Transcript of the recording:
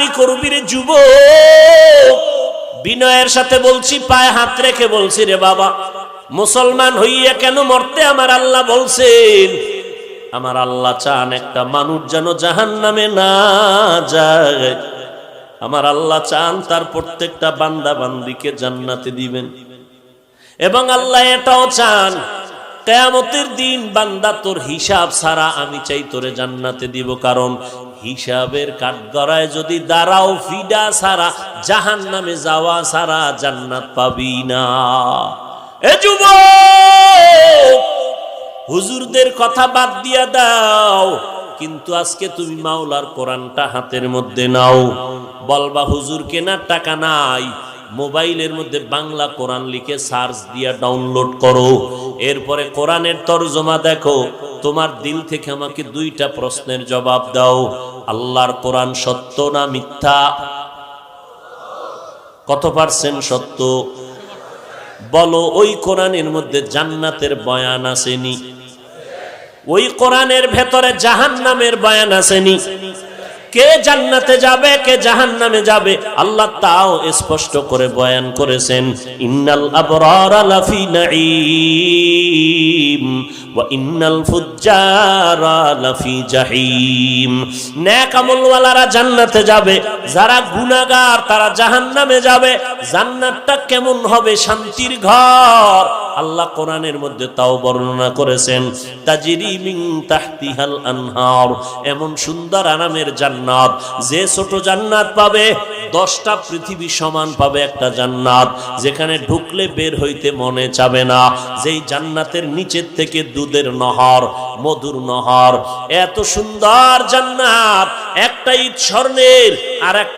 বাড়াবাড়ি করবি রে যুবক। বিনয়ের সাথে বলছি, পায়ে হাত রেখে বলছি, রে বাবা, মুসলমান হইয়া কেন মরতে আমার আল্লাহ বলছেন? আমার আল্লাহ চান একটা মানুষ যেন জাহান্নামে না যায়। আমার আল্লাহ চান তার প্রত্যেকটা বান্দা বান্দিকে জান্নাতে দিবেন। এবং আল্লাহ এটাও চান কিয়ামতের দিন বান্দা তোর হিসাব ছাড়া আমি চাই তোরে জান্নাতে দিব। কারণ হিসাবের কাঠগড়ায় যদি দাঁড়াও, ফিডা ছাড়া জাহান্নামে যাওয়া ছাড়া জান্নাত পাবি না। এ যুবক, হুজুরদের কথা বাদ দিয়া দাও, কিন্তু আজকে তুমি মাওলার কোরআনটা হাতের মধ্যে নাও। বলবা হুজুর কেনার টাকা নাই, মোবাইলের মধ্যে বাংলা কোরআন লিখে সার্চ দিয়া ডাউনলোড করো। এরপরে কোরআনের তরজমা দেখো। তোমার দিল থেকে আমাকে দুইটা প্রশ্নের জবাব দাও। আল্লাহর কোরআন সত্য না মিথ্যা? কত পার্সেন্ট সত্য বলো? ওই কোরআনের মধ্যে জান্নাতের বয়ান আসেনি? ওই কোরআনের ভেতরে জাহান্নামের বয়ান আসেনি? কে জান্নাতে যাবে কে জাহান্নামে যাবে আল্লাহ তাও স্পষ্ট করে বয়ান করেছেন। ইন্নাল আবরারা লাফি নাঈম ওয়া ইন্নাল ফুজ্জারা লাফি জাহিম। নেক আমলওয়ালারা জান্নাতে যাবে, যারা গুনাহগার তারা জাহান্নামে যাবে। জান্নাতটা কেমন হবে? শান্তির ঘর। আল্লাহ কোরআনের মধ্যে তাও বর্ণনা করেছেন, তাজরি মিন তাহতিহাল আনহার। এমন সুন্দর আরামের জান্নাত, যে ছোট জান্নাত পাবে 10টা পৃথিবী সমান পাবে একটা জান্নাত, যেখানে ঢুকলে বের হইতে মনে চাবে না। যেই জান্নাতের নিচের থেকে দুধের নহর, মধুর নহর। এত সুন্দর জান্নাত, একটা ইট স্বর্ণের আর